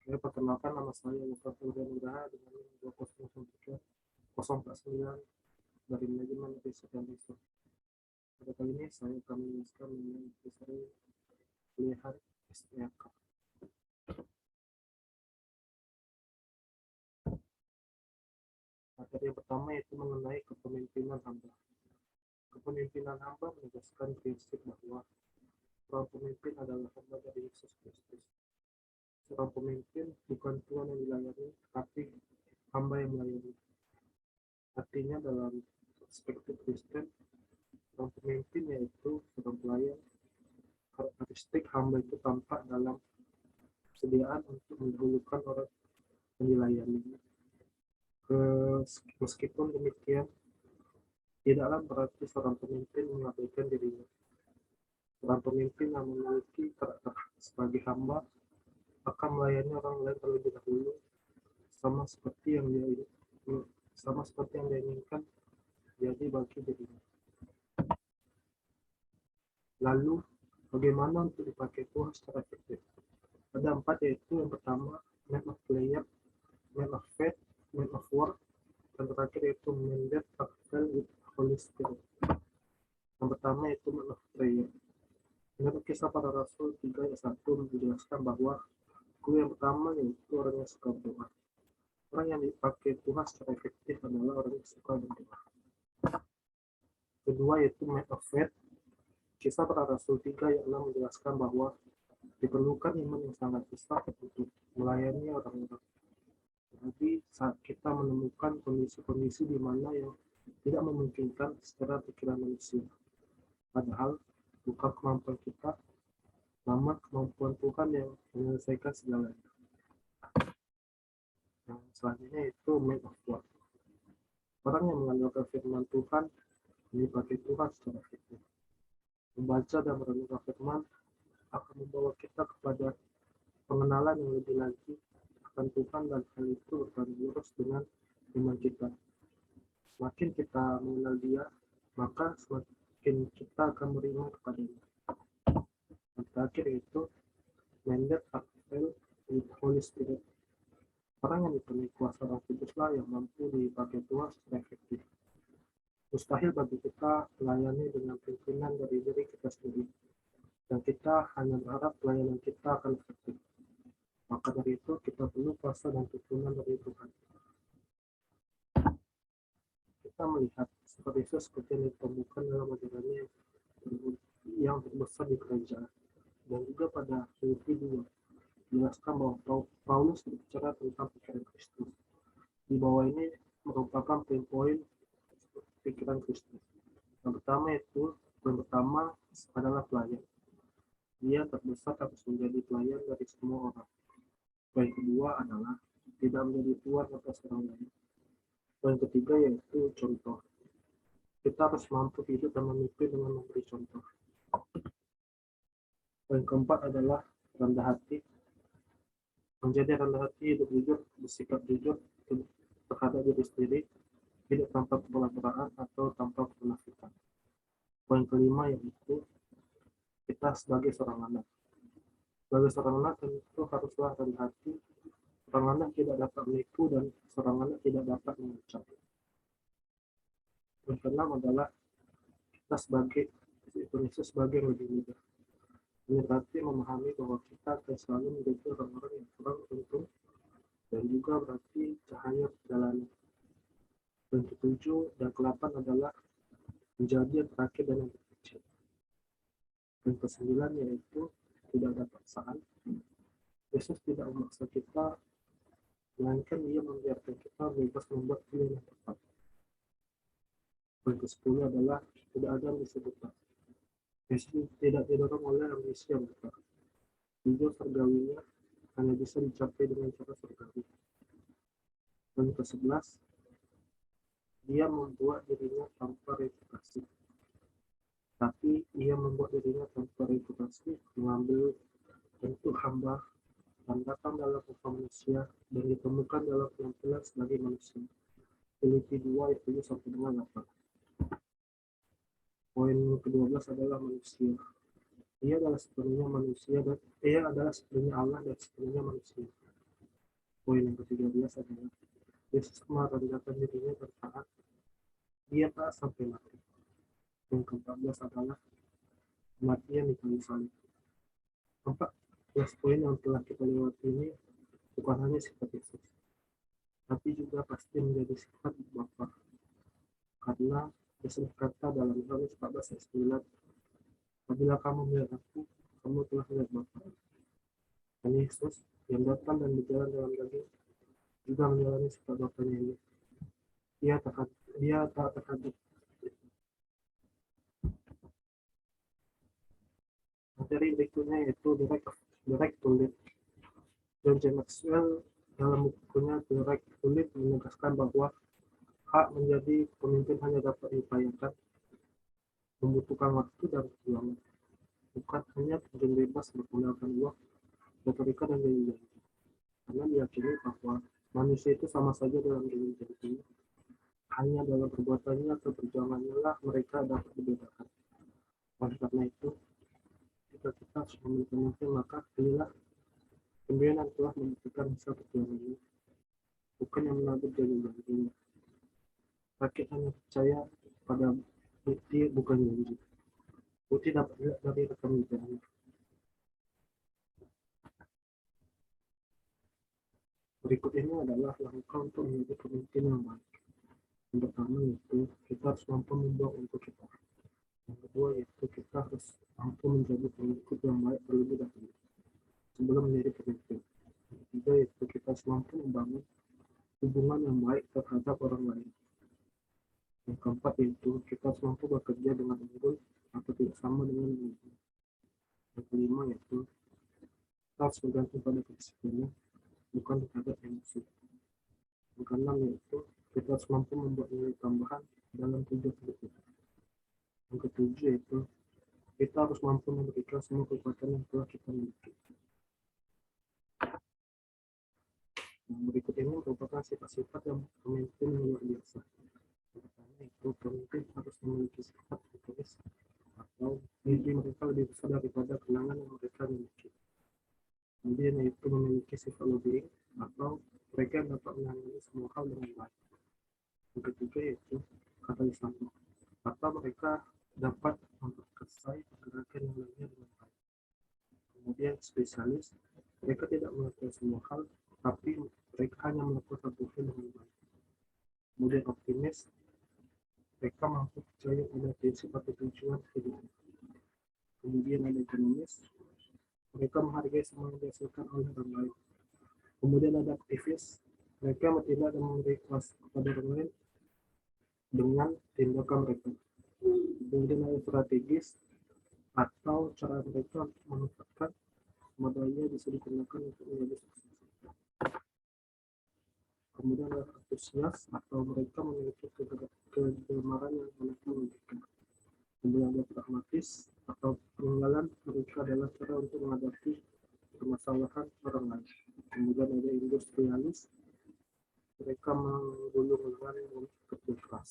Oke, perkenalkan nama saya Mustafa Firdan Nugraha dengan 2013 dari manajemen riset dan research. Pada kali ini saya akan menjelaskan mengenai materi pilihan STRK. Materi yang pertama yaitu mengenai kepemimpinan hamba. Kepemimpinan hamba menegaskan prinsip bahwa seorang pemimpin adalah hamba dari Yesus Kristus. Seorang pemimpin bukan Tuhan yang dilayani, tapi hamba yang melayani. Artinya dalam perspektif Kristen, seorang pemimpin yaitu seorang pelayan. Karakteristik hamba itu tampak dalam kesediaan untuk mendahulukan orang yang dilayani. Meskipun demikian, tidaklah berarti seorang pemimpin mengabaikan dirinya. Seorang pemimpin yang memiliki karakter sebagai hamba akan melayani orang lain terlebih dahulu, sama seperti yang dia inginkan jadi bagi dirinya. Lalu, bagaimana untuk dipakai Tuhan secara efektif? Ada 4, yaitu yang pertama, man of prayer, man of faith, man of work, dan terakhir yaitu mandate fulfill with Holy Spirit. Yang pertama yaitu man of prayer. Menurut Kisah Para Rasul 3 ayat 1 menjelaskan bahwa guru yang pertama yaitu orang yang suka berdoa. Orang yang dipakai Tuhan secara efektif adalah orang yang suka berdoa. Kedua yaitu man of faith. Kisah Para Rasul 3 ayat 6 menjelaskan bahwa diperlukan iman yang sangat besar untuk melayani orang-orang. Jadi saat kita menemukan kondisi-kondisi di mana yang tidak memungkinkan secara pikiran manusia. Padahal bukan kemampuan kita, namun kemampuan Tuhan yang menyelesaikan segalanya. Yang selanjutnya itu man of work. Orang yang mengandalkan firman Tuhan dipakai Tuhan secara efektif. Membaca dan merenungkan firman akan membawa kita kepada pengenalan yang lebih lagi akan Tuhan, dan hal itu bertarik lurus dengan iman kita. Semakin kita mengenal Dia, maka semakin kita akan beriman kepadanya. Yang terakhir itu mandate fulfill with Holy Spirit. Orang yang dipenuhi kuasa Roh Kuduslah yang mampu dipakai Tuhan secara efektif. Mustahil bagi kita melayani dengan pimpinan dari diri kita sendiri, dan kita hanya berharap pelayanan kita akan efektif. Maka dari itu kita perlu kuasa dan tuntunan dari Tuhan. Kita melihat seperti itu seperti yang ditemukan dalam ajarannya yang terbesar di kerajaan, dan juga pada Filipi 2 jelaskan bahwa Paulus berbicara tentang pikiran Kristus. Di bawah ini merupakan poin-poin pikiran Kristus. Yang pertama adalah pelayan. Dia terbesar harus menjadi pelayan dari semua orang. Poin kedua adalah tidak menjadi tuan atas orang lain. Poin ketiga yaitu contoh. Kita harus mampu hidup dan memimpin dengan memberi contoh. Poin keempat adalah rendah hati. Menjadi rendah hati, hidup jujur, bersikap jujur terhadap diri sendiri, hidup tanpa kepala-pelaan atau tanpa kemunafikan. Poin kelima yaitu kita sebagai seorang anak. Sebagai seorang anak tentu haruslah rendah hati. Seorang anak tidak dapat menipu dan seorang anak tidak dapat mengucap. Yang keenam adalah kita sebagai Indonesia sebagai yang lebih muda. Ini berarti memahami bahwa kita akan selalu menjadi orang-orang yang kurang beruntung, dan juga berarti cahaya perjalanan. Yang ketujuh dan ke-8 adalah menjadi yang terakhir dan yang terkecil. Yang ke-9 yaitu tidak ada paksaan. Yesus tidak memaksa kita, melainkan Dia membiarkan kita bebas membuat pilihan yang tepat. Yang ke-10 adalah tidak ada ambisi buta. Yesus tidak didorong oleh ambisi yang buta. Tujuan surgawinya hanya bisa dicapai dengan cara surgawi. Yang ke-11, Dia membuat dirinya tanpa reputasi. Tapi Ia membuat dirinya tanpa reputasi, mengambil bentuk hamba dan datang dalam rupa manusia dan ditemukan dalam penampilan sebagai manusia. Filipi 2 ayat 7 sampai dengan 8. Poin ke-12 adalah manusia. Ia adalah sepenuhnya manusia dan Ia adalah sepenuhnya Allah dan sepenuhnya manusia. Poin yang ke-13 adalah Yesus merendahkan dirinya dan taat. Dia taat sampai mati. Yang ke-14 adalah kematian di kayu salib. 14 poin yang telah kita lewati ini bukan hanya sifat Yesus, tapi juga pasti menjadi sifat Bapa. Karena Yesus berkata dalam Yohanes 14 ayat 9, apabila kamu melihat aku, kamu telah melihat Bapa. Dan Yesus yang datang dan berjalan dalam daging juga menjalani sifat Bapanya ini. Dia tak terkadang. Materi berikutnya yaitu direct to lead. John J. Maxwell dalam bukunya Direct to Lead menegaskan bahwa hak menjadi pemimpin hanya dapat diupayakan, membutuhkan waktu dan perjuangan, bukan hanya terjun bebas menggunakan uang, retorika dan janji-janji. Karena diyakini bahwa manusia itu sama saja dalam janji-janjinya. Hanya dalam perbuatannya atau perjuangannya lah mereka dapat dibedakan. Oleh karena itu, jika kita harus memilih pemimpin, maka pilihlah pemimpin yang telah membuktikan hasil perjuangannya, bukan yang menabur janji-janjinya. Rakyat hanya percaya pada bukti, bukan janji. Bukti dapat dilihat dari rekam jejaknya. Berikut ini adalah langkah untuk menjadi pemimpin yang baik. Yang pertama yaitu kita harus mampu membuang untuk kita. Yang kedua yaitu kita harus mampu menjadi pengikut yang baik terlebih dahulu sebelum menjadi pemimpin. Yang ketiga yaitu kita harus mampu membangun hubungan yang baik terhadap orang lain. Yang keempat yaitu kita harus mampu bekerja dengan unggul atau tidak sama dengan unggul. Yang kelima yaitu kita harus bergantung pada kedisiplinan, bukan terhadap emosi. Yang keenam yaitu kita harus mampu membuat nilai tambahan dalam tujuan hidup kita. Yang ketujuh yaitu kita harus mampu memberikan semua kekuatan yang telah kita miliki. Yang berikut ini merupakan sifat-sifat yang pemimpin yang luar biasa. Yang pertama itu pemimpin harus memiliki sifat egois atau mimpi mereka lebih besar daripada kenangan yang mereka miliki. Kemudian yaitu memiliki sifat lobbying atau mereka dapat menangani semua hal dengan baik. Yang ketiga yaitu katalisator atau mereka dapat memperkasai pergerakan yang lainnya dengan baik. Kemudian spesialis, mereka tidak melakukan semua hal, tapi mereka hanya melakukan satu hal dengan baik. Kemudian optimis, mereka mampu percaya pada prinsip atau tujuan hidup. Kemudian ada ekonomis, mereka menghargai semua yang dihasilkan oleh orang lain. Kemudian ada aktivis, mereka tidak memberi kuasa kepada orang lain dengan tindakan mereka. Kemudian ada strategis atau cara mereka memanfaatkan modalnya bisa digunakan untuk menjadi sukses. Kemudian ada antusias atau mereka memiliki kegemaran yang mereka miliki. Kemudian ada pragmatis atau peninggalan mereka adalah cara untuk menghadapi permasalahan orang lain. Kemudian ada industrialis, mereka menggulung lengan dengan kerja keras.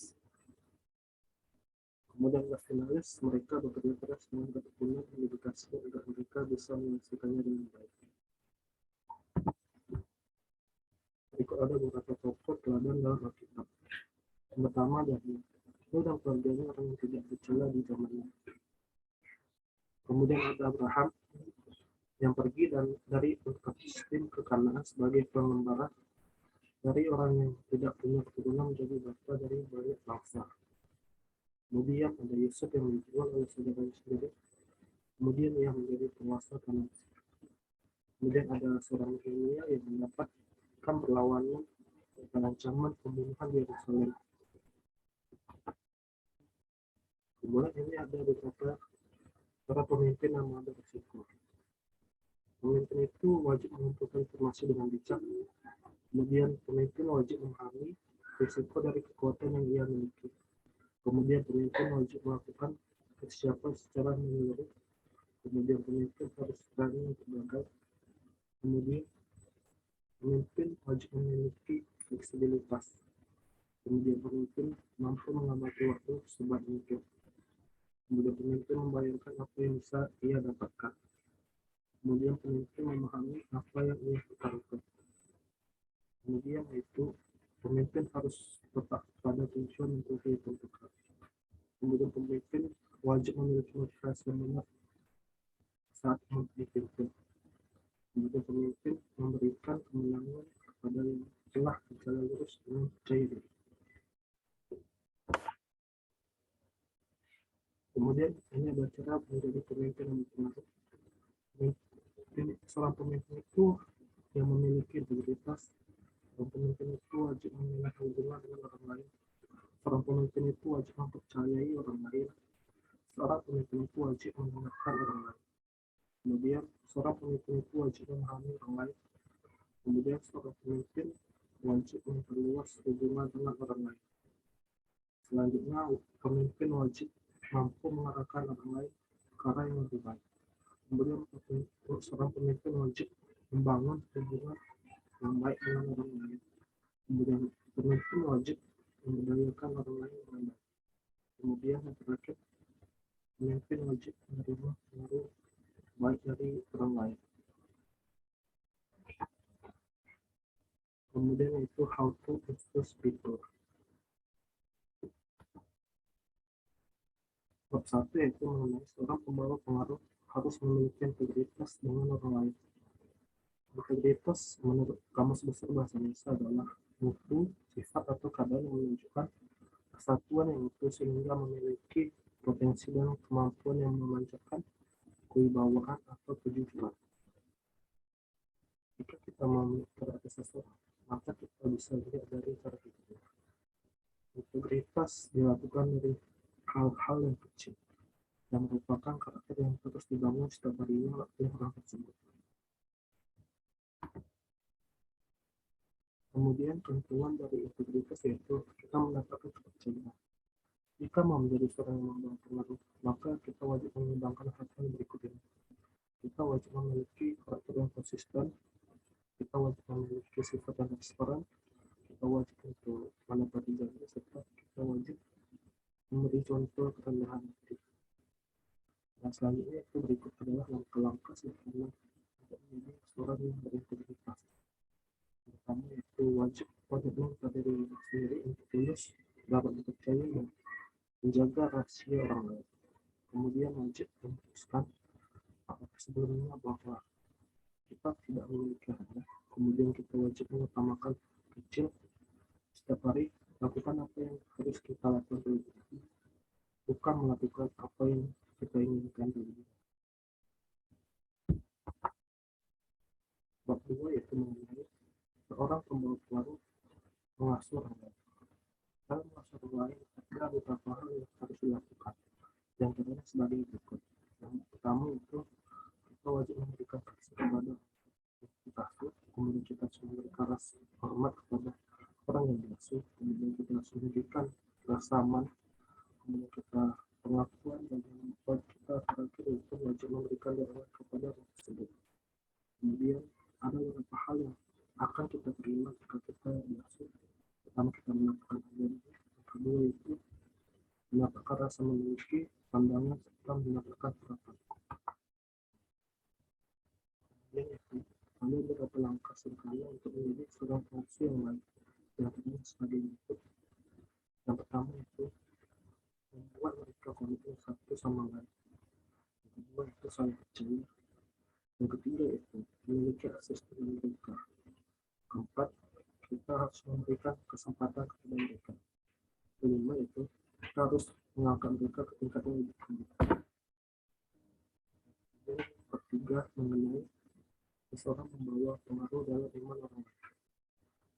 Kemudian ada finalis, mereka bekerja keras dengan ketekunan dan dedikasi agar mereka bisa menyelesaikannya dengan baik. Berikut ada beberapa tokoh teladan dalam Alkitab. Yang pertama Daniel. Dia dan keluarganya orang yang tidak tercela di zamannya. Kemudian ada Abraham yang pergi dari Palestina ke Kanaan sebagai pengembara, dari orang yang tidak punya keturunan menjadi bapa dari banyak bangsa. Kemudian ada Yusuf yang dijual oleh saudaranya sendiri. Kemudian ia menjadi penguasa tanah. Kemudian ada seorang Nehemia yang mendapatkan perlawanan dan ancaman pembunuhan di Yerusalem. Kemudian ini ada beberapa para pemimpin yang mengambil risiko. Pemimpin itu wajib mengumpulkan informasi dengan bijak. Kemudian pemimpin wajib memahami risiko dari kekuatan yang ia miliki. Kemudian pemimpin wajib melakukan persiapan secara menyeluruh. Kemudian pemimpin harus berani untuk gagal. Kemudian pemimpin wajib memiliki fleksibilitas. Kemudian pemimpin mampu mengamati waktu sebaik mungkin. Kemudian pemimpin membayangkan apa yang bisa ia dapatkan. Kemudian pemimpin memahami apa yang ia pertaruhkan. Kemudian itu pemimpin harus tetap pada tujuan yang telah ditentukan. Kemudian pemimpin wajib memiliki motivasi yang benar saat dipimpin. Kemudian pemimpin memberikan kemenangan kepada yang telah berjalan lurus dengan percaya diri. Kemudian ini ada cara menjadi pemimpin yang berpengaruh. Seorang pemimpin itu yang memiliki integritas, seorang pemimpin itu wajib memiliki hubungan dengan orang lain, seorang pemimpin itu wajib mempercayai orang lain, seorang pemimpin itu wajib mendengarkan orang lain. Kemudian seorang pemimpin itu wajib memahami orang lain. Kemudian seorang pemimpin wajib memperluas hubungan dengan orang lain. Selanjutnya, pemimpin wajib mampu mengarahkan orang lain ke arah yang lebih baik. Kemudian seorang pemimpin wajib membangun hubungan yang baik dengan orang lain. Kemudian pemimpin wajib memberdayakan orang lain dengan baik. Kemudian yang terakhir, pemimpin wajib menerima pengaruh baik dari orang lain. Kemudian itu how to influence people. Bab 1 yaitu mengenai seorang pembawa pengaruh harus memiliki integritas dengan orang lain. Integritas menurut Kamus Besar Bahasa Indonesia adalah mutu, sifat atau keadaan yang menunjukkan kesatuan yang utuh sehingga memiliki potensi dan kemampuan yang memancarkan kewibawaan atau kejujuran. Jika kita mau terhadap seseorang, maka kita bisa lihat dari cara pikir. Integritas dilakukan dari hal-hal yang kecil dan merupakan karakter yang terus dibangun setiap harinya oleh orang tersebut. Kemudian keuntungan dari integritas yaitu kita mendapatkan kepercayaan. Jika mau menjadi seorang yang membawa pengaruh, maka kita wajib mengembangkan hal-hal berikut ini. Kita wajib memiliki karakter yang konsisten, kita wajib memiliki sifat yang transparan, kita wajib untuk menepati janji, serta kita wajib memberi contoh kerendahan hati. Nah, selanjutnya itu berikut adalah langkah-langkah sederhana untuk menjadi seorang yang berintegritas. Pertama itu wajib pada diri sendiri untuk tulus, dapat dipercaya dan menjaga rahasia orang lain. Kemudian wajib memutuskan sebelumnya bahwa kita tidak memiliki harga. Kemudian kita wajib mengutamakan kecil setiap hari, lakukan apa yang harus kita lakukan dulu, bukan melakukan apa yang kita inginkan dulu. Bab 2 yaitu mengenai seorang pembawa pengaruh mengasuh orang lain. Dalam mengasuh orang lain ada beberapa hal yang harus dilakukan. Yang kedua sebagai berikut. Yang pertama itu kita wajib memberikan kasih kepada kita asuh, kemudian kita harus memberikan rasa hormat kepada orang yang diasuh, kemudian kita harus memberikan rasa aman, kemudian kita pengakuan dan yang kita terakhir itu wajib memberikan doa kepada orang tersebut. Kemudian ada beberapa hal yang akan kita terima jika kita diasuh. Pertama kita mendapatkan ajaran, yang kedua itu mendapatkan rasa memiliki pandangan serta mendapatkan harapan. Kemudian itu ada beberapa langkah sederhana untuk menjadi seorang pengasuh yang baik. Yang sebagai berikut. Yang pertama itu membuat mereka komitmen satu sama lain. Yang kedua itu saling percaya. Yang ketiga itu memiliki akses dengan mereka. Keempat, kita harus memberikan kesempatan kepada mereka. Kelima itu kita harus mengangkat mereka ke tingkat yang lebih tinggi. Dan ketiga mengenai seseorang membawa pengaruh dalam iman orang lain.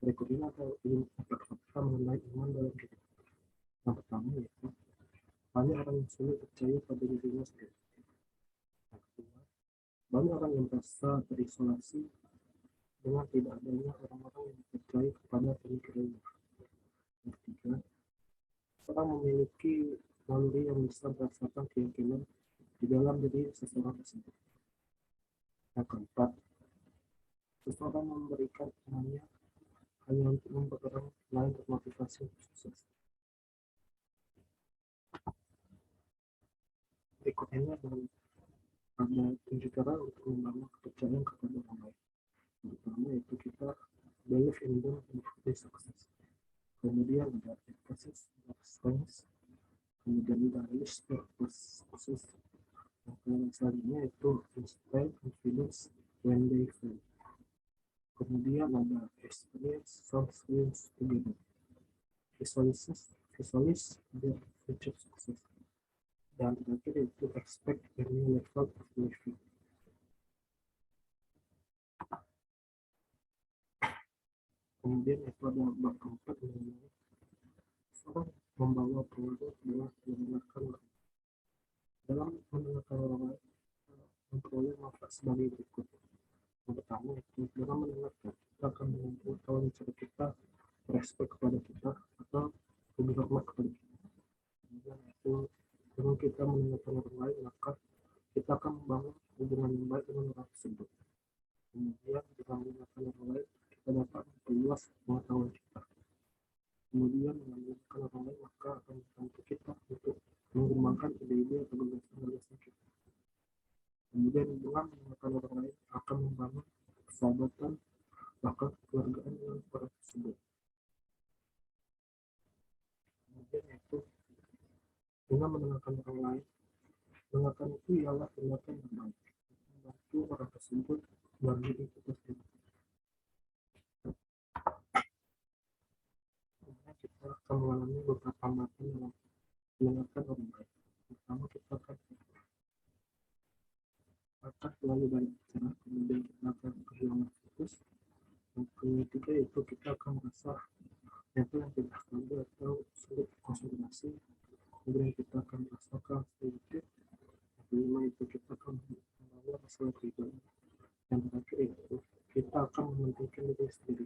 Berikut ini ada 4 fakta mengenai iman dalam hidup. Yang pertama yaitu banyak orang yang sulit percaya pada dirinya sendiri. Yang kedua, banyak orang yang merasa terisolasi dengan tidak adanya orang-orang yang percaya kepada pemikirannya. Yang ketiga, orang memiliki naluri yang bisa berdasarkan keyakinan di dalam diri seseorang tersebut. Yang keempat, seseorang memberikan imannya hanya untuk membuat orang lain termotivasi untuk sukses. Berikut ini adalah ada 7 cara untuk membangun kepercayaan kepada orang lain. Yang pertama yaitu kita believe in them strength confidence when they fail. Kemudian ada experience some skills together. Visualize their future success. Dan terakhir itu expect a new level of living. Kemudian itu ada bab keempat mengenai seorang membawa pengaruh adalah mendengarkan orang. Dalam mendengarkan orang lain, memperoleh manfaat sebagai berikut. Yang pertama itu dalam mendengarkan kita akan mengetahui cara kita respect kepada kita atau lebih hormat kepada kita. Kemudian itu dengan kita mendengarkan orang lain maka kita akan membangun hubungan yang baik dengan orang tersebut. Kemudian dengan mendengarkan orang lain kita dapat memperluas pengetahuan kita. Kemudian dengan mendengarkan orang lain maka akan membantu kita untuk mengembangkan ide-ide atau gagasan-gagasan kita. Kemudian dengan mendengarkan orang lain akan membangun persahabatan bahkan kekeluargaan dengan orang tersebut. Kemudian itu dengan mendengarkan orang lain, mendengarkan itu ialah tindakan yang baik, membantu orang tersebut dan diri kita sendiri. Kemudian kita akan mengalami beberapa hambatan dalam mendengarkan orang lain. Pertama kita akan selalu banyak bicara, kemudian kita akan kehilangan fokus. Yang ketiga itu kita akan merasa yang tidak stabil atau sulit konsentrasi. Kemudian kita akan merasakan sedikit. Yang kelima itu kita akan membawa masalah pribadi. Yang terakhir itu kita akan mementingkan diri sendiri.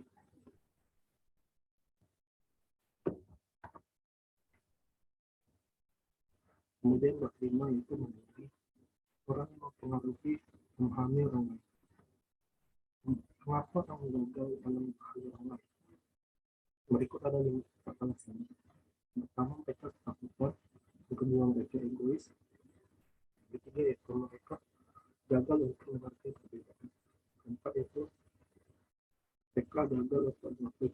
Kemudian bab 5 itu menjadi orang yang mempengaruhi memahami orang lain. Mengapa orang gagal dalam memahami orang lain? Berikut ada 5 alasan. Pertama, mereka ketakutan. Yang kedua, mereka egois. Yang ketiga, itu mereka gagal untuk mengerti perbedaan. Keempat, itu mereka gagal untuk mengerti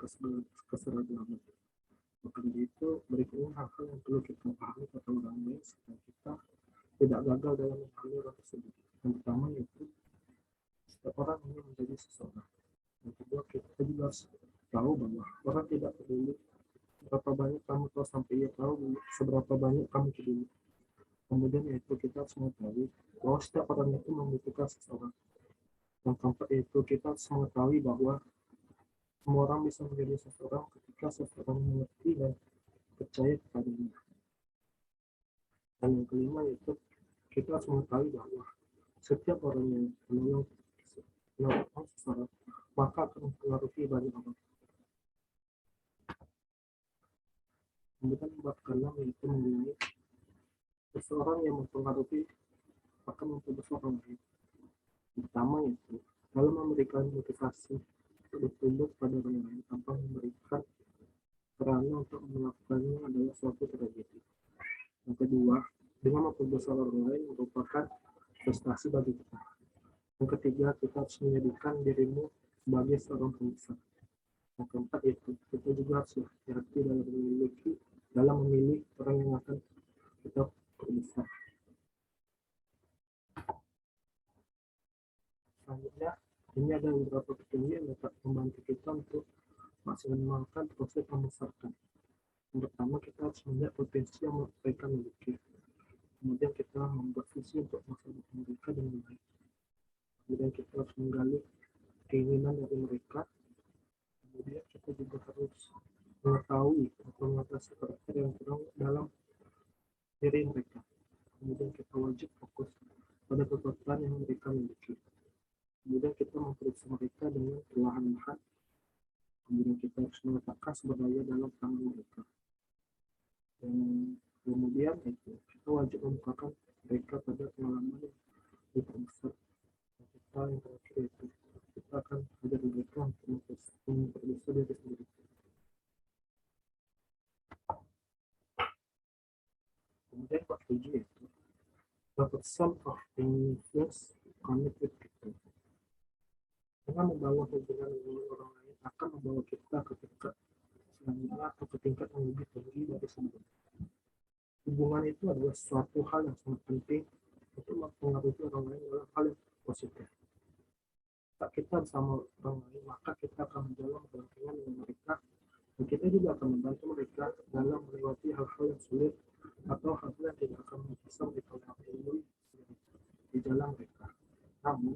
keseragaman. Maka dari itu, berikutnya hal-hal yang perlu kita pahami tentang orang lain supaya kita tidak gagal dalam memahami orang tersebut. Yang pertama, yaitu setiap orang ingin menjadi seseorang. Yang kedua, kita juga harus tahu bahwa orang tidak peduli berapa banyak kamu tahu sampai ia tahu seberapa banyak kamu peduli. Kemudian yaitu kita harus mengetahui bahwa setiap orang itu membutuhkan seseorang. Yang keempat yaitu kita harus mengetahui bahwa semua orang bisa menjadi seseorang ketika seseorang mengerti dan percaya kepadanya. Dan yang kelima yaitu kita harus mengetahui bahwa setiap orang yang menolong seseorang maka akan mempengaruhi banyak orang. Kemudian bab ke-6 yaitu mengenai seseorang yang mempengaruhi akan mempengaruhi orang lain. Pertama yaitu dalam memberikan motivasi untuk bertumbuh pada orang lain tanpa memberikan sarana untuk melakukannya adalah suatu tragedi. Yang kedua, dengan memperbesar orang lain merupakan prestasi bagi kita. Yang ketiga, kita harus menjadikan dirimu sebagai seorang pembesar. Yang keempat yaitu kita juga harus hati-hati dalam memilih orang yang akan kita perbesar. Selanjutnya, ini ada beberapa petunjuk yang dapat membantu kita untuk maksimalkan proses pembesarkan. Yang pertama, kita harus melihat potensi yang mereka miliki. Kemudian kita membuat visi untuk masa depan mereka dengan baik. Kemudian kita harus menggali keinginan dari mereka. Kemudian kita juga harus mengetahui atau mengatasi karakter yang kurang dalam diri mereka. Kemudian kita wajib fokus pada kekuatan yang mereka miliki. Kemudian kita memperiksa mereka dengan perlahan-lahan. Kemudian kita harus meletakkan sumber daya dalam tangan mereka. Dan kemudian itu kita wajib membukakan mereka pada pengalaman yang besar. Kita yang terakhir itu kita akan ajar mereka untuk memperbesar diri sendiri. Kemudian Pak 7 itu dapat some of influence connected people. Dengan membangun hubungan dengan orang lain akan membawa kita ke tingkat selanjutnya atau ke tingkat yang lebih tinggi dari sebelumnya. Hubungan itu adalah suatu hal yang sangat penting untuk mempengaruhi orang lain dalam hal yang kita bersama orang lain, maka kita akan menjalankan berdampingan dengan mereka, dan kita juga akan membantu mereka dalam melewati hal-hal yang sulit atau hal-hal yang tidak akan bisa mereka lalui di jalan mereka. Namun,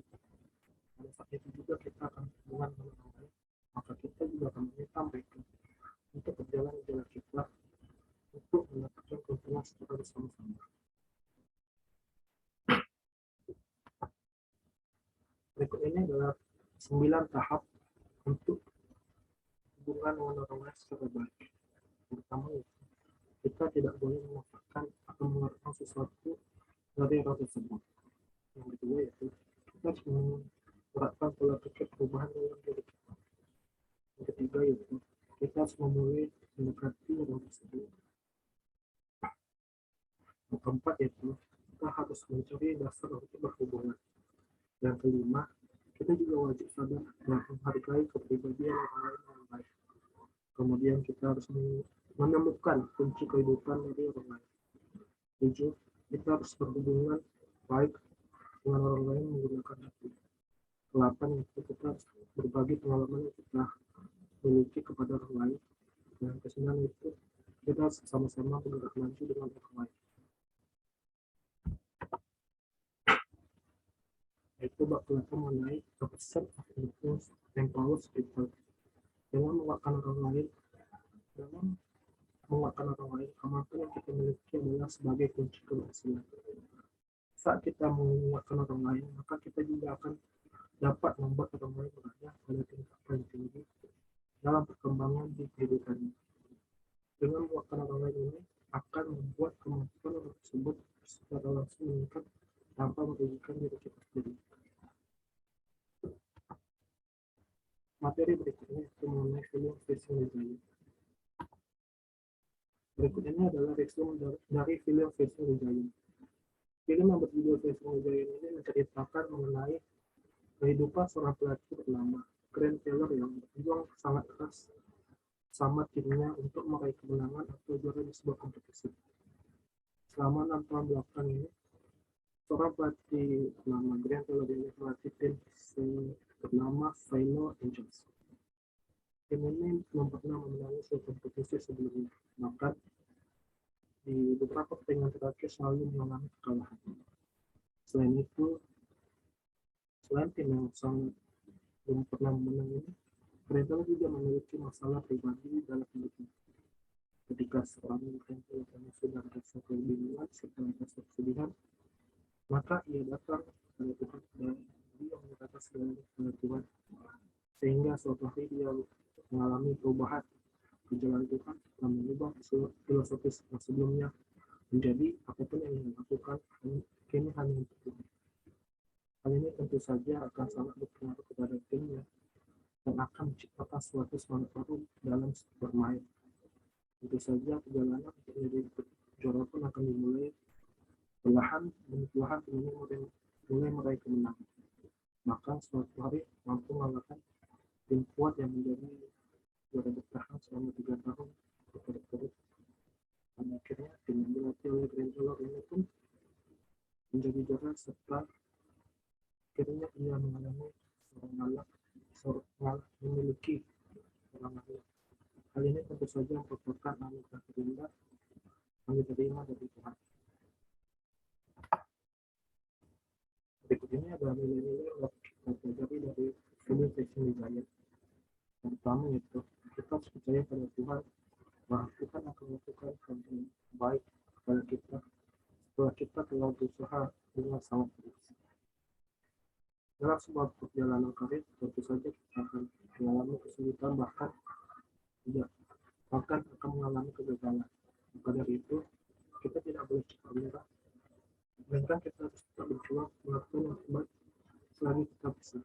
pada saat itu juga kita akan hubungan dengan orang lain, maka kita juga akan meminta mereka untuk berjalan di jalan kita untuk mendapatkan keuntungan secara bersama-sama. Berikut ini adalah 9 tahap untuk hubungan dengan orang lain secara baik. Pertama, kita tidak boleh memanfaatkan atau mengeluarkan sesuatu dari orang tersebut. Yang kedua yaitu kita harus menerapkan pola pikir perubahan dalam diri kita. Yang ketiga yaitu kita harus memulai mendekati orang tersebut. Yang keempat yaitu kita harus mencari dasar untuk berhubungan. Yang kelima, kita juga wajib sadar dan menghargai kepribadian orang lain yang baik. Kemudian kita harus menemukan kunci kehidupan dari orang lain. 7. Kita harus berhubungan baik dengan orang lain menggunakan hati. 8. Itu kita harus berbagi pengalaman yang kita miliki kepada orang lain. Dan ke-9 itu kita harus sama-sama bergerak maju dengan orang lain. Itu bab 8 mengenai the concept of influence and power people. Dalam menguatkan orang lain, kemampuan yang kita miliki adalah sebagai kunci keberhasilan. Saat kita menguatkan orang lain, maka kita juga akan dapat membuat orang lain berada pada tingkat paling tinggi dalam perkembangan di kehidupannya. Dengan menguatkan orang lain ini akan membuat kemampuan orang tersebut secara langsung meningkat tanpa merugikan diri kita sendiri. Materi berikutnya itu mengenai film Facing the Giant. Berikut ini adalah resume dari film Facing the Giant. Film yang berjudul Facing the Giant ini menceritakan mengenai kehidupan seorang pelatih bernama Grant Taylor yang berjuang sangat keras sama timnya untuk meraih kemenangan atau juara di sebuah kompetisi. Selama 6 tahun belakangan ini, seorang pelatih bernama Grant Taylor ini melatih tim bernama Final Angels. Tim ini belum pernah memenangi suatu kompetisi sebelumnya, maka di beberapa pertandingan terakhir selalu mengalami kekalahan. Selain itu, selain tim yang sangat belum pernah menang ini, mereka juga memiliki masalah pribadi dalam hidupnya. Ketika seorang Grant Taylor sudah merasa kebingungan serta rasa kesedihan, maka ia datang kepada Tuhan dan dia menyerahkan segalanya kepada Tuhan, sehingga suatu hari dia mengalami perubahan di jalan Tuhan dan mengubah filosofi yang sebelumnya menjadi apapun yang dia lakukan kini hanya untuk Tuhan. Hal ini tentu saja akan sangat berpengaruh kepada timnya dan akan menciptakan suatu semangat baru dalam bermain. Tentu saja perjalanan untuk menjadi juara pun akan dimulai perlahan demi perlahan tim ini mulai meraih kemenangan. Maka suatu hari mampu mengalahkan tim kuat yang menjadi juara bertahan selama 3 tahun berturut-turut. Dan akhirnya tim yang dilatih oleh Grant Taylor ini pun menjadi juara serta akhirnya ia mengalami memiliki seorang anak. Hal ini tentu saja merupakan anugerah terindah yang diterima dari Tuhan. Berikut ini adalah nilai-nilai yang kita pelajari dari film Facing the Giant. Yang pertama yaitu kita harus percaya pada Tuhan bahwa Tuhan akan melakukan hal yang baik kepada kita setelah kita telah berusaha dengan sangat keras. Dalam sebuah perjalanan karir, tentu saja kita akan mengalami kesulitan bahkan akan mengalami kegagalan. Maka dari itu, kita tidak boleh cepat menyerah, melainkan kita harus tetap berjuang melakukan yang terbaik selagi kita bisa.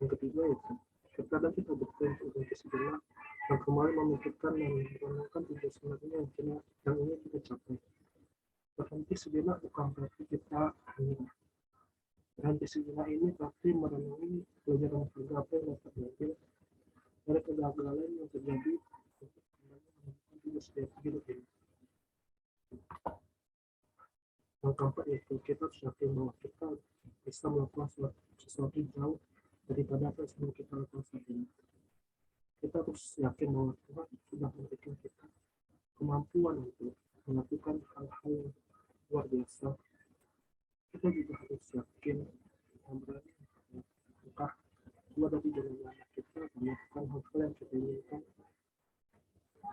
Yang ketiga yaitu terkadang kita butuh untuk berhenti sejenak dan kembali memikirkan dan merenungkan tujuan sebenarnya yang ingin kita capai. Berhenti sejenak bukan berarti kita menyerah. Berhenti sejenak ini berarti merenungi pelajaran berharga apa yang dapat diambil dari kegagalan yang terjadi untuk kembali menemukan tujuan setiap hidup ini. Yang keempat yaitu kita harus yakin bahwa kita bisa melakukan sesuatu jauh daripada apa yang sedang kita lakukan saat ini. Kita harus yakin bahwa Tuhan sudah memberikan kita kemampuan untuk melakukan hal-hal yang luar biasa. Kita juga harus yakin dan berani langkah keluar dari jalan yang kita melakukan hal-hal yang kita inginkan.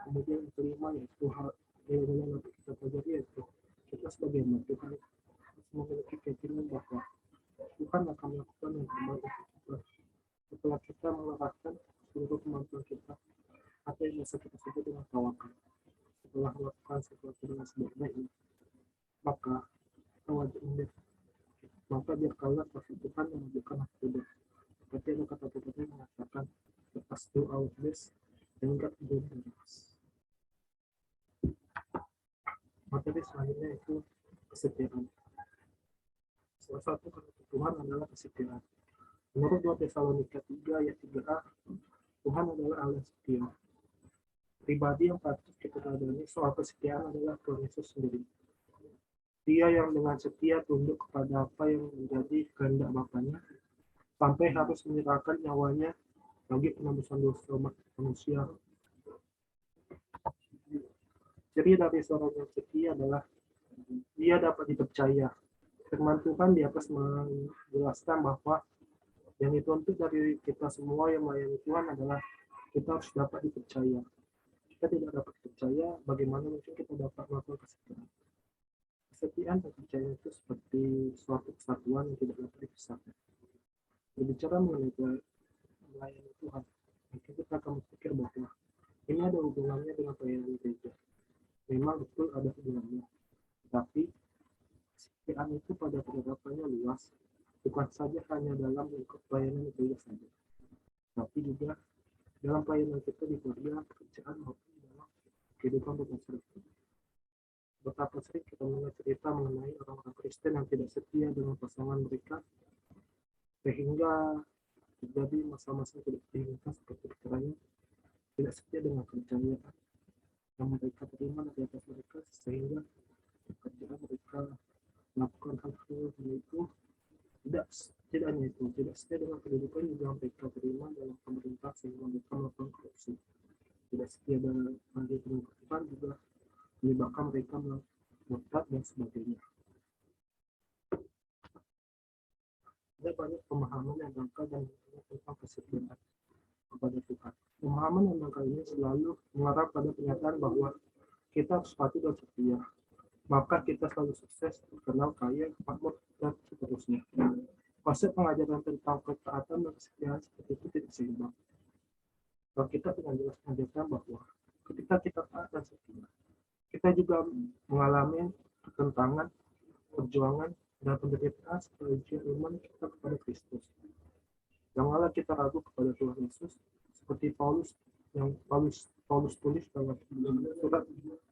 Kemudian yang kelima yaitu hal yang nanti kita pelajari, yaitu kita sebagai hamba Tuhan harus memiliki keyakinan bahwa Tuhan akan melakukan yang terbaik untuk kita. Setelah kita mengerahkan seluruh kemampuan kita atau yang biasa kita sebut dengan tawakal, setelah melakukan sesuatu dengan sebaik-baiknya, maka kita wajib melihat, maka biarkanlah kasih Tuhan yang menunjukkan hak hidup. Seperti ada kata-kata yang mengatakan, let us do our best and God will do the rest. Materi selanjutnya itu kesetiaan. Salah satu kata Tuhan adalah kesetiaan. Menurut 2 Tesalonika 3 ayat 3a, Tuhan adalah Allah setia. Pribadi yang patut kita teladani soal kesetiaan adalah Tuhan Yesus sendiri. Dia yang dengan setia tunduk kepada apa yang menjadi kehendak Bapaknya, sampai harus menyerahkan nyawanya bagi penebusan dosa umat manusia. Ciri dari seorang yang setia adalah dia dapat dipercaya. Firman Tuhan di atas menjelaskan bahwa yang dituntut dari kita semua yang melayani Tuhan adalah kita harus dapat dipercaya. Kita tidak dapat dipercaya, bagaimana mungkin kita dapat melakukan kesetiaan? Kesetiaan dan kepercayaan itu seperti suatu kesatuan yang tidak dapat dipisahkan. Berbicara mengenai melayani Tuhan, mungkin kita akan berpikir bahwa ini ada hubungannya dengan pelayanan gereja. Memang betul ada hubungannya, tapi kesetiaan itu pada penerapannya luas, bukan saja hanya dalam lingkup pelayanan gereja saja, tapi juga dalam pelayanan kita di keluarga, pekerjaan maupun dalam kehidupan bermasyarakat. Betapa sering kita mendengar cerita mengenai orang-orang Kristen yang tidak setia dengan pasangan mereka, sehingga terjadi masa-masa tidak diinginkan seperti perceraian, tidak setia dengan kepercayaan yang mereka terima dari atas mereka, sehingga pekerjaan mereka melakukan hal-hal itu tidak hanya itu, tidak setia dengan kehidupan juga mereka terima dalam pemerintah, sehingga mereka melakukan korupsi. Tidak setia dengan Tuhan juga menyebabkan mereka murtad dan sebagainya. Ada banyak pemahaman yang dangkal dan tentang kesetiaan kepada Tuhan. Pemahaman yang dangkal ini selalu mengarah pada pernyataan bahwa kita harus patuh dan setia, maka kita selalu sukses, terkenal, kaya, makmur, dan seterusnya. Konsep pengajaran tentang ketaatan dan kesetiaan seperti itu tidak seimbang. Kalau kita dengan jelas mengajarkan bahwa ketika kita taat dan setia, kita juga mengalami ketentangan, perjuangan, dan penderitaan sebagai ujian iman kita kepada Kristus. Janganlah kita ragu kepada Tuhan Yesus, seperti Paulus tulis dalam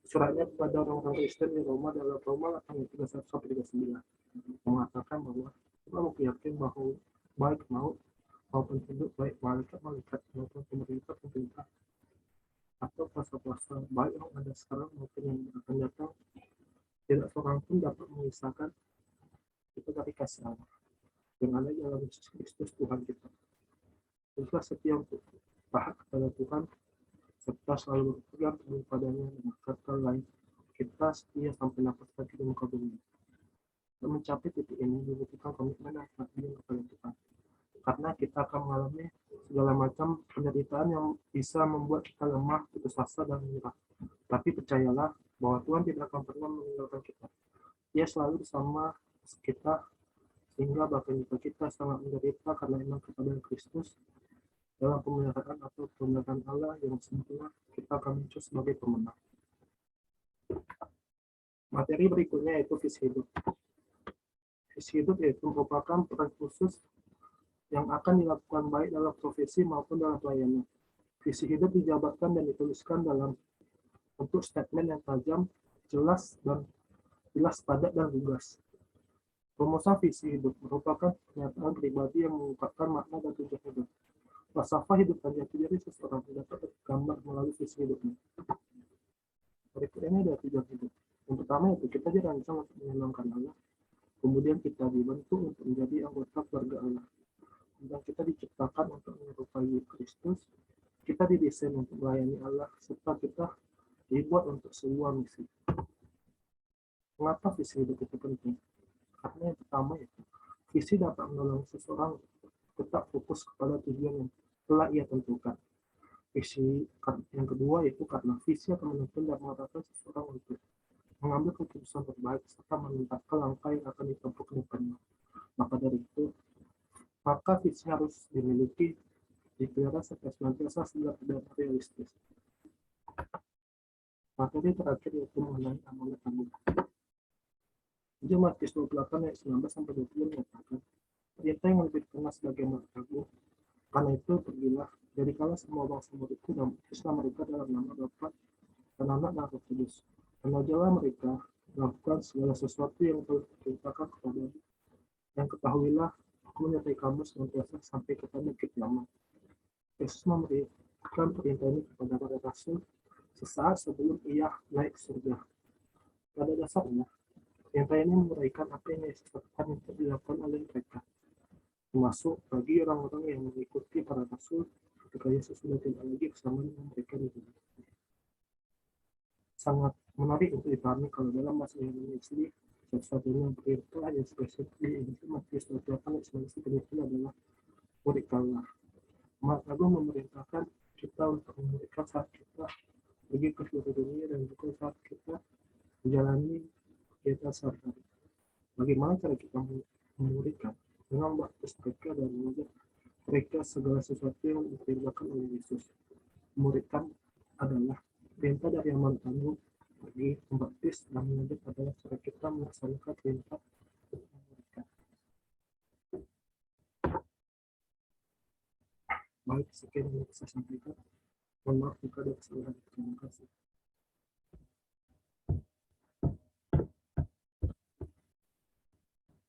suratnya kepada orang-orang Kristen di Roma dalam Roma 8:31-39, mengatakan bahwa kita harus yakin bahwa baik maut maupun hidup, baik malaikat maupun pemerintah atau kuasa-kuasa baik yang ada sekarang maupun yang akan datang, tidak seorang pun dapat memisahkan kita dari kasih Allah yang ada dalam Yesus Kristus Tuhan kita. Teruslah setia untuk taat kepada Tuhan serta selalu berpegang teguh padanya, dengan kata lain kita setia sampai nafas lagi di muka bumi. Untuk mencapai titik ini dibutuhkan komitmen dan pengabdian kepada Tuhan, karena kita akan mengalami segala macam penderitaan yang bisa membuat kita lemah, putus asa, dan menyerah. Tapi percayalah bahwa Tuhan tidak akan pernah meninggalkan kita. Dia selalu bersama kita, sehingga bahkan jika kita sangat menderita karena iman kepada Kristus, dalam pemeliharaan atau pemeliharaan Allah yang sempurna, kita akan muncul sebagai pemenang. Materi berikutnya yaitu visi hidup. Visi hidup yaitu merupakan peran khusus yang akan dilakukan baik dalam profesi maupun dalam pelayanan. Visi hidup dijabarkan dan dituliskan dalam bentuk statement yang tajam, jelas, padat, dan lugas. Rumusan visi hidup merupakan pernyataan pribadi yang mengungkapkan makna dan tujuan hidup. Falsafah hidup dan jati diri seseorang dapat tergambar melalui visi hidupnya. Berikutnya ada tujuan hidup. Yang pertama yaitu kita dirancang untuk menyenangkan Allah. Kemudian kita dibentuk untuk menjadi anggota keluarga Allah. Dan kita diciptakan didesain untuk melayani Allah, serta kita dibuat untuk sebuah misi. Mengapa visi hidup itu penting? Karena yang pertama itu, visi dapat menolong seseorang tetap fokus kepada tujuan yang telah ia tentukan. Visi yang kedua yaitu karena visi akan menuntun dan mengarahkan seseorang untuk mengambil keputusan terbaik serta menentukan langkah yang akan ditempuh ke depannya. Maka visi harus dimiliki, dipelihara serta senantiasa sigap dan realistis. Materi terakhir yaitu mengenai amanat agung. 7 Matius 28 ayat 19 sampai 20 menyatakan, perintah yang lebih dikenal sebagai amanat agung. Karena itu pergilah, jadikanlah semua bangsa muridku dan baptislah mereka dalam nama Bapa dan Anak dan Roh Kudus. Dan ajarlah mereka melakukan segala sesuatu yang telah diperintahkan kepadamu. Dan ketahuilah, aku menyertai kamu senantiasa sampai kepada kiamat. Yesus memberikan perintah ini kepada para rasul sesaat sebelum ia naik ke surga. Pada dasarnya, perintah ini menguraikan apa yang Yesus katakan untuk dilakukan oleh mereka, termasuk bagi orang-orang yang mengikuti para rasul ketika Yesus sudah tidak lagi bersama dengan mereka di dunia. Sangat menarik untuk dipahami kalau dalam bahasa Yunani sendiri, satu-satunya perintah yang spesifik di Injil Matius 28 ayat 19 adalah muridkanlah. Amanat Agung memerintahkan kita untuk memuridkan saat kita pergi ke seluruh dunia dan juga saat kita menjalani kegiatan sehari-hari. Bagaimana cara kita memuridkan? Dengan membaptis mereka dan mengajar mereka segala sesuatu yang diperintahkan oleh Yesus. Memuridkan adalah perintah dari amanat agung. Pergi, membaptis, dan mengajar adalah cara kita melaksanakan perintah memuridkan. Baik, sekian yang bisa saya sampaikan. Mohon maaf jika ada kesalahan.